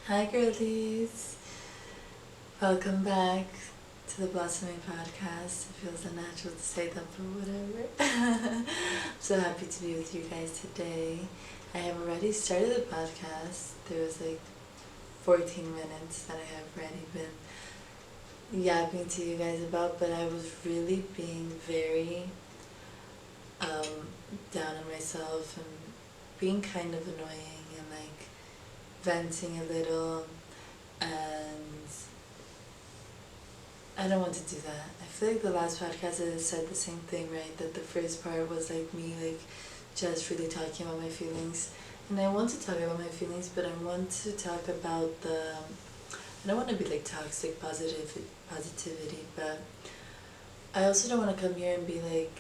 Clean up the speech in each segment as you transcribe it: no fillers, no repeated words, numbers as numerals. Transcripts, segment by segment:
Hi girlies! Welcome back to the Blossoming Podcast. It feels unnatural to say that, but whatever. I'm so happy to be with you guys today. I have already started the podcast. There was like 14 minutes that I have already been yapping to you guys about, but I was really being very down on myself and being kind of annoying and like venting a little, and I don't want to do that. I feel like the last podcast I said the same thing, right? That the first part was like me like just really talking about my feelings. And I want to talk about my feelings, but I want to talk about I don't want to be like toxic positivity, but I also don't want to come here and be like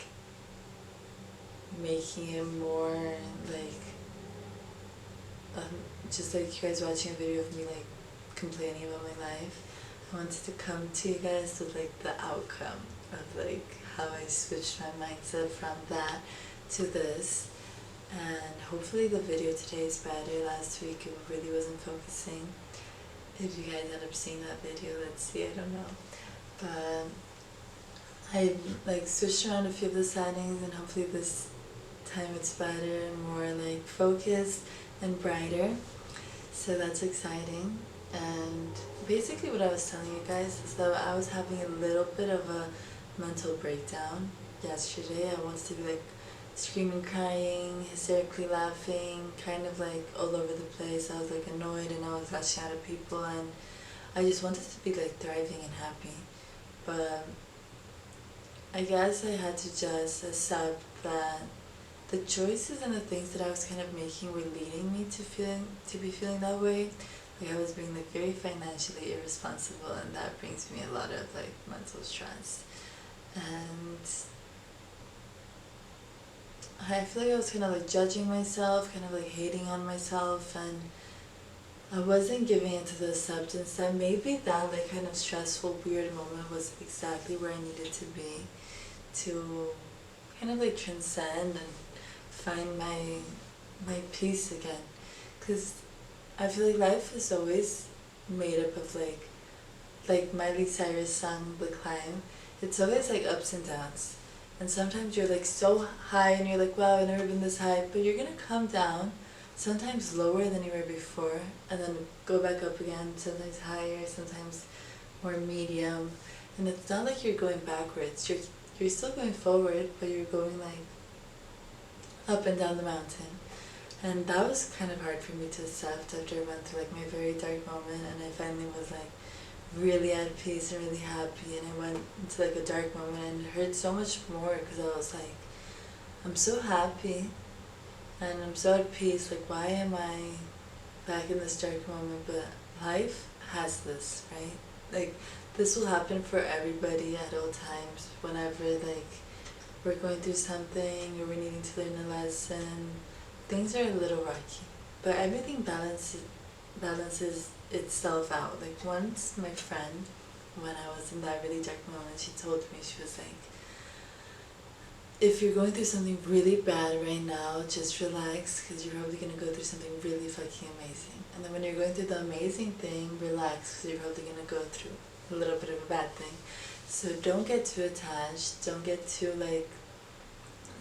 making it more like just like you guys watching a video of me like complaining about my life. I wanted to come to you guys with like the outcome of like how I switched my mindset from that to this, and hopefully the video today is better. Last week it really wasn't focusing. If you guys end up seeing that video, let's see, I don't know. But I like switched around a few of the settings, and hopefully this time it's better and more like focused and brighter. So that's exciting. And basically what I was telling you guys is that I was having a little bit of a mental breakdown yesterday. I wanted to be like screaming, crying, hysterically laughing, kind of like all over the place. I was like annoyed and I was lashing out at people, and I just wanted to be like thriving and happy. But I guess I had to just accept that the choices and the things that I was kind of making were leading me to be feeling that way. Like I was being like very financially irresponsible, and that brings me a lot of like mental stress. And I feel like I was kind of like judging myself, kind of like hating on myself, and I wasn't giving into the acceptance that maybe that like kind of stressful weird moment was exactly where I needed to be to kind of like transcend and find my peace again. Because I feel like life is always made up of like Miley Cyrus song The Climb. It's always like ups and downs. And sometimes you're like so high and you're like, wow, I've never been this high, but you're gonna come down, sometimes lower than you were before, and then go back up again, sometimes higher, sometimes more medium. And it's not like you're going backwards. You're still going forward, but you're going like up and down the mountain. And that was kind of hard for me to accept after I went through like my very dark moment, and I finally was like really at peace and really happy, and I went into like a dark moment and it hurt so much more because I was like, I'm so happy and I'm so at peace, like why am I back in this dark moment? But life has this, right? Like this will happen for everybody at all times, whenever like we're going through something or we're needing to learn a lesson. Things are a little rocky, but everything balances itself out. Like once my friend, when I was in that really dark moment, she told me, she was like, if you're going through something really bad right now, just relax, because you're probably going to go through something really fucking amazing. And then when you're going through the amazing thing, relax, because you're probably going to go through a little bit of a bad thing. So don't get too attached, don't get too like,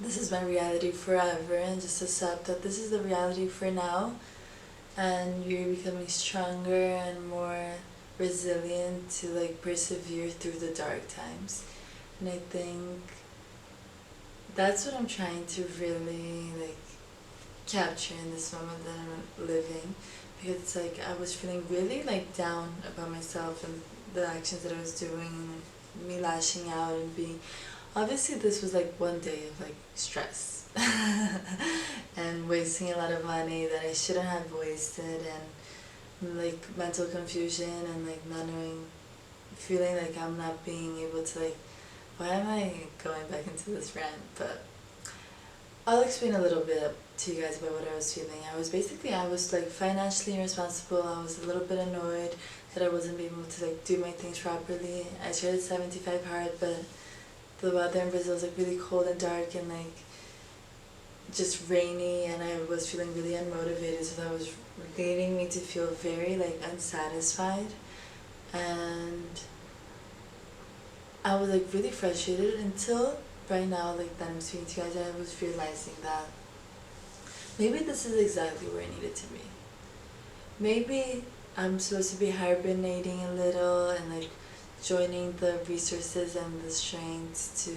this is my reality forever, and just accept that this is the reality for now, and you're becoming stronger and more resilient to like persevere through the dark times. And I think that's what I'm trying to really like capture in this moment that I'm living, because it's like I was feeling really like down about myself and the actions that I was doing, and me lashing out and being, obviously this was like one day of like stress and wasting a lot of money that I shouldn't have wasted, and like mental confusion and like not knowing, feeling like I'm not being able to like, why am I going back into this rant? But I'll explain a little bit to you guys about what I was feeling. I was like financially irresponsible. I was a little bit annoyed that I wasn't able to like do my things properly. I tried 75 hard, but the weather in Brazil was like really cold and dark and like just rainy, and I was feeling really unmotivated, so that was leading me to feel very like unsatisfied, and I was like really frustrated until right now, like that I'm speaking to you guys, I was realizing that maybe this is exactly where I needed to be. Maybe I'm supposed to be hibernating a little and like joining the resources and the strengths to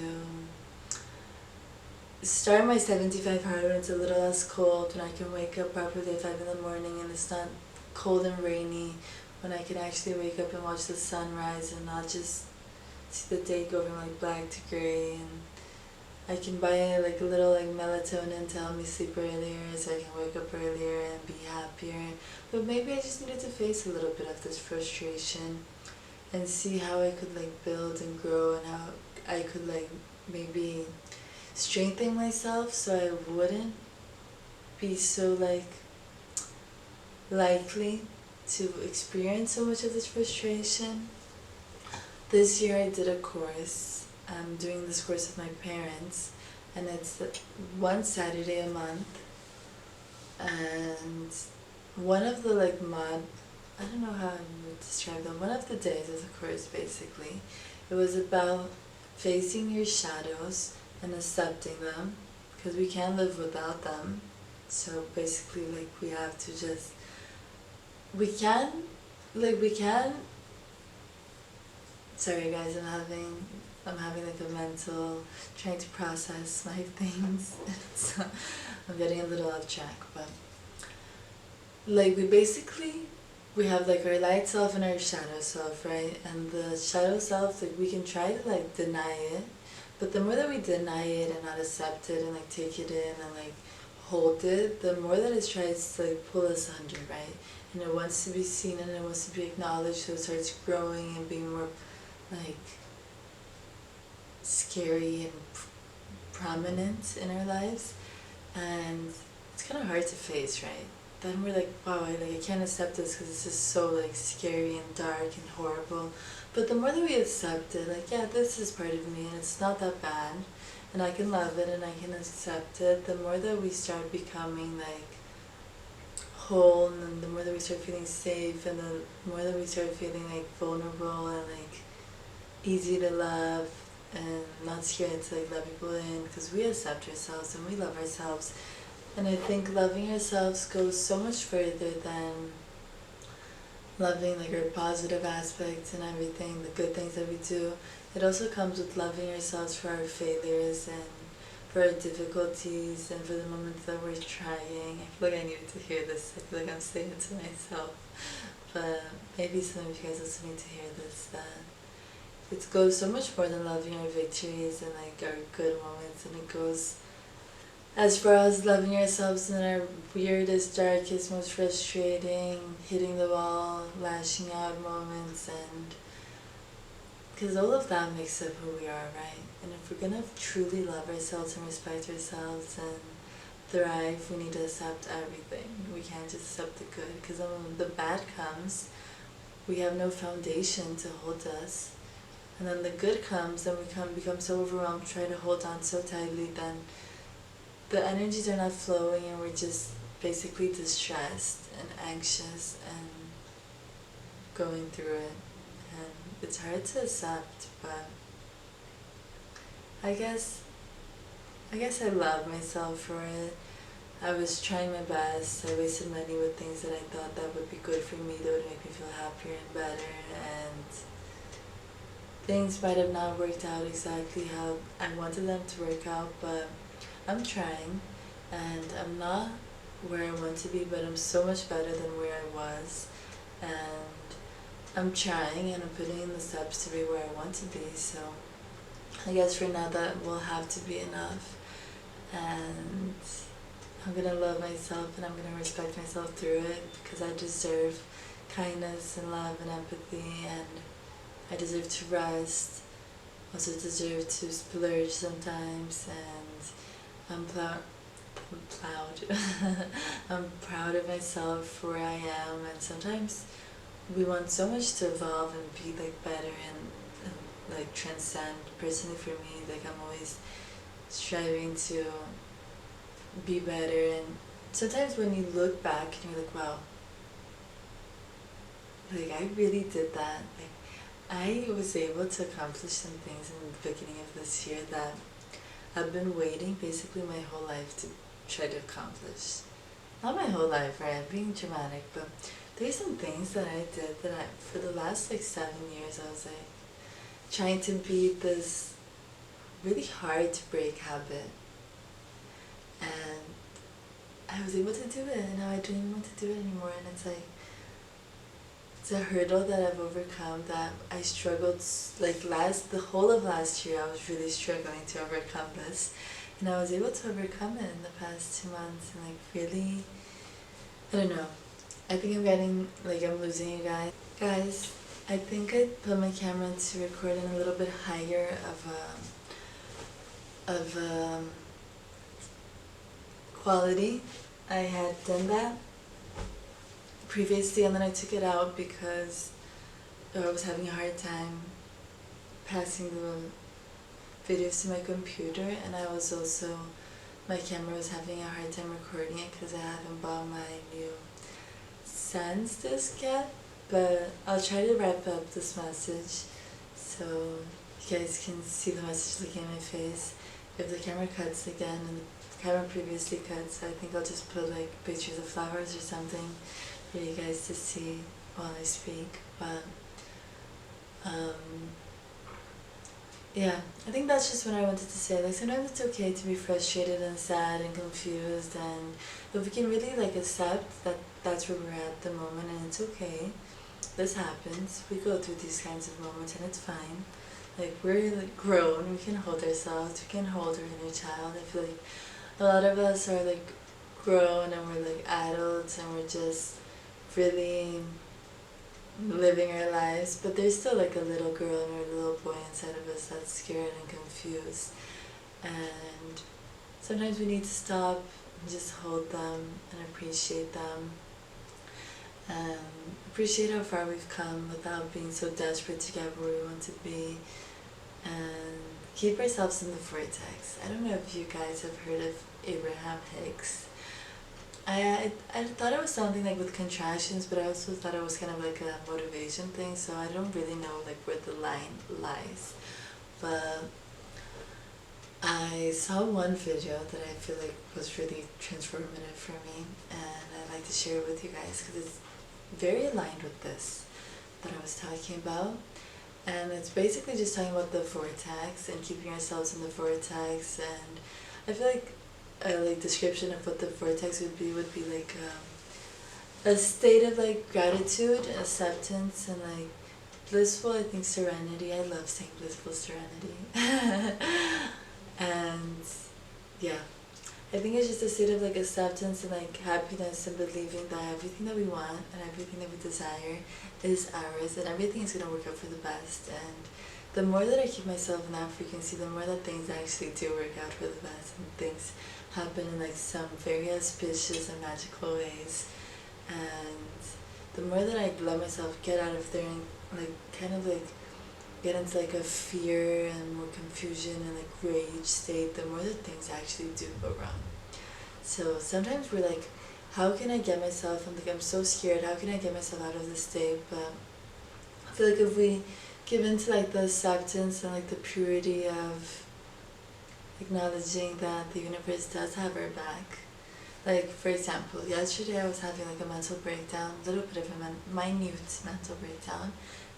start my 75 hard when it's a little less cold, when I can wake up properly at 5 in the morning and it's not cold and rainy, when I can actually wake up and watch the sunrise and not just see the day go from like black to gray, and I can buy like a little like melatonin to help me sleep earlier so I can wake up earlier and be happier. But maybe I just needed to face a little bit of this frustration and see how I could like build and grow, and how I could like maybe strengthen myself so I wouldn't be so like likely to experience so much of this frustration. This year I did a course. I'm doing this course with my parents, and it's one Saturday a month. And one of the like I don't know how I would describe them. One of the days of the course, basically, it was about facing your shadows and accepting them, because we can't live without them. So basically, like, we have to just, we can, we can, sorry guys, I'm having like a mental, trying to process my things. So I'm getting a little off track, but like we have like our light self and our shadow self, right? And the shadow self, like, we can try to like deny it, but the more that we deny it and not accept it and like take it in and like hold it, the more that it tries to like pull us under, right? And it wants to be seen and it wants to be acknowledged, so it starts growing and being more like scary and prominent in our lives. And it's kind of hard to face, right? Then we're like, wow, I can't accept this because this is so like scary and dark and horrible. But the more that we accept it, like, yeah, this is part of me and it's not that bad, and I can love it and I can accept it, the more that we start becoming like whole, and the more that we start feeling safe, and the more that we start feeling like vulnerable and like easy to love and not scared to like let people in, because we accept ourselves and we love ourselves. And I think loving ourselves goes so much further than loving like our positive aspects and everything, the good things that we do. It also comes with loving ourselves for our failures and for our difficulties and for the moments that we're trying. I feel like I needed to hear this. I feel like I'm saying it to myself. But maybe some of you guys also need to hear this, that it goes so much more than loving our victories and like our good moments, and it goes as far as loving ourselves in our weirdest, darkest, most frustrating, hitting the wall, lashing out moments, and because all of that makes up who we are, right? And if we're gonna truly love ourselves and respect ourselves and thrive, we need to accept everything. We can't just accept the good, because when the bad comes, we have no foundation to hold us. And then the good comes, and we become so overwhelmed, trying to hold on so tightly, then the energies are not flowing, and we're just basically distressed and anxious and going through it. And it's hard to accept, but I guess I love myself for it. I was trying my best. I wasted money with things that I thought that would be good for me, that would make me feel happier and better, and things might have not worked out exactly how I wanted them to work out, but I'm trying, and I'm not where I want to be, but I'm so much better than where I was, and I'm trying and I'm putting in the steps to be where I want to be. So I guess for now that will have to be enough, and I'm gonna love myself and I'm gonna respect myself through it, because I deserve kindness and love and empathy, and I deserve to rest, also deserve to splurge sometimes, and I'm proud. I'm proud of myself for where I am, and sometimes we want so much to evolve and be like better and like transcend. Personally for me, like, I'm always striving to be better and sometimes when you look back and you're like, wow, like I really did that. Like I was able to accomplish some things in the beginning of this year that I've been waiting basically my whole life to try to accomplish. Not my whole life, right? I'm being dramatic, but there's some things that I did that for the last like 7 years, I was like trying to beat this really hard to break habit. And I was able to do it, and now I don't even want to do it anymore. And it's like, it's a hurdle that I've overcome that I struggled, like the whole of last year, I was really struggling to overcome this. And I was able to overcome it in the past 2 months, and like really, I don't know. I think I'm getting, like I'm losing you guys. Guys, I think I put my camera to record in a little bit higher of quality. I had done that previously, and then I took it out because I was having a hard time passing the videos to my computer, and I was also, my camera was having a hard time recording it because I haven't bought my new Sans disc yet. But I'll try to wrap up this message so you guys can see the message looking at my face. If the camera cuts again, and the camera previously cuts, I think I'll just put like pictures of flowers or something for you guys to see while I speak. But yeah, I think that's just what I wanted to say. Like sometimes it's okay to be frustrated and sad and confused, and if we can really like accept that that's where we're at the moment, and it's okay. This happens. We go through these kinds of moments, and it's fine. Like we're like grown. We can hold ourselves. We can hold our inner child. I feel like a lot of us are like grown and we're like adults and we're just really living our lives, but there's still like a little girl and a little boy inside of us that's scared and confused, and sometimes we need to stop and just hold them and appreciate them, and appreciate how far we've come without being so desperate to get where we want to be, and keep ourselves in the vortex. I don't know if you guys have heard of Abraham Hicks. I thought it was something like with contractions, but I also thought it was kind of like a motivation thing, so I don't really know like where the line lies. But I saw one video that I feel like was really transformative for me, and I'd like to share it with you guys because it's very aligned with this that I was talking about. And it's basically just talking about the vortex and keeping ourselves in the vortex, and I feel like a like description of what the vortex would be like a state of like gratitude, acceptance, and like blissful, I think, serenity. I love saying blissful serenity. And yeah, I think it's just a state of like acceptance and like happiness and believing that everything that we want and everything that we desire is ours, and everything is gonna work out for the best. And the more that I keep myself in that frequency, the more that things actually do work out for the best, and things happen in like some very auspicious and magical ways. And the more that I let myself get out of there and like kind of like get into like a fear and more confusion and like rage state, the more that things actually do go wrong. So sometimes we're like, how can I get myself, I'm so scared, how can I get myself out of this state? But I feel like if we give into like the acceptance and like the purity of acknowledging that the universe does have our back. Like for example, yesterday I was having like a mental breakdown, a little bit of a minute mental breakdown,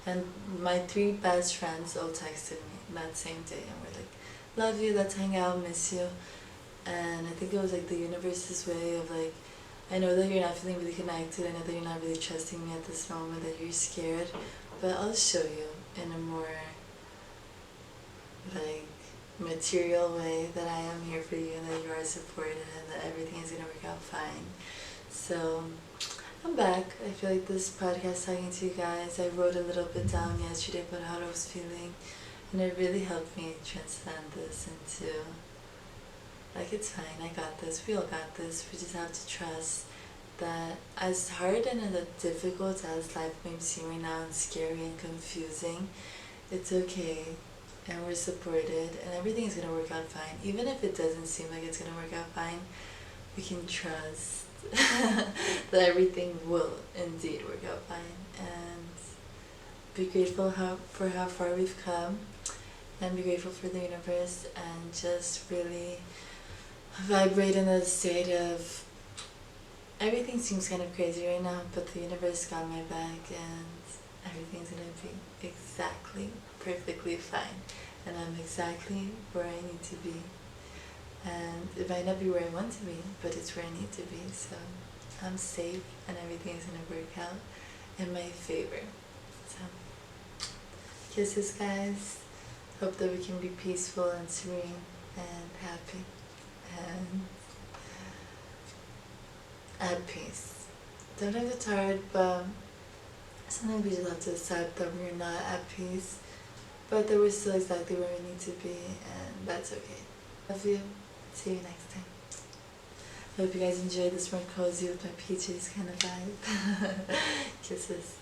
and my 3 best friends all texted me that same day and were like, love you, let's hang out, miss you. And I think it was like the universe's way of like, I know that you're not feeling really connected, I know that you're not really trusting me at this moment, that you're scared, but I'll show you in a more like material way that I am here for you and that you are supported and that everything is going to work out fine. So I'm back. I feel like this podcast talking to you guys, I wrote a little bit down yesterday about how I was feeling, and it really helped me transcend this into like, it's fine, I got this, we all got this. We just have to trust that as hard and as difficult as life may seem right now and scary and confusing, it's okay, and we're supported, and everything is going to work out fine. Even if it doesn't seem like it's going to work out fine, we can trust that everything will indeed work out fine, and be grateful for how far we've come, and be grateful for the universe, and just really vibrate in a state of everything seems kind of crazy right now, but the universe got my back, and everything's gonna be exactly perfectly fine, and I'm exactly where I need to be. And it might not be where I want to be, but it's where I need to be, so I'm safe and everything's gonna work out in my favor. So, kisses guys. Hope that we can be peaceful and serene and happy and at peace. Sometimes it's hard, but sometimes we just have to accept that we're not at peace, but that we're still exactly where we need to be, and that's okay. Love you. See you next time. Hope you guys enjoyed this more cozy with my peaches kind of vibe. Kisses.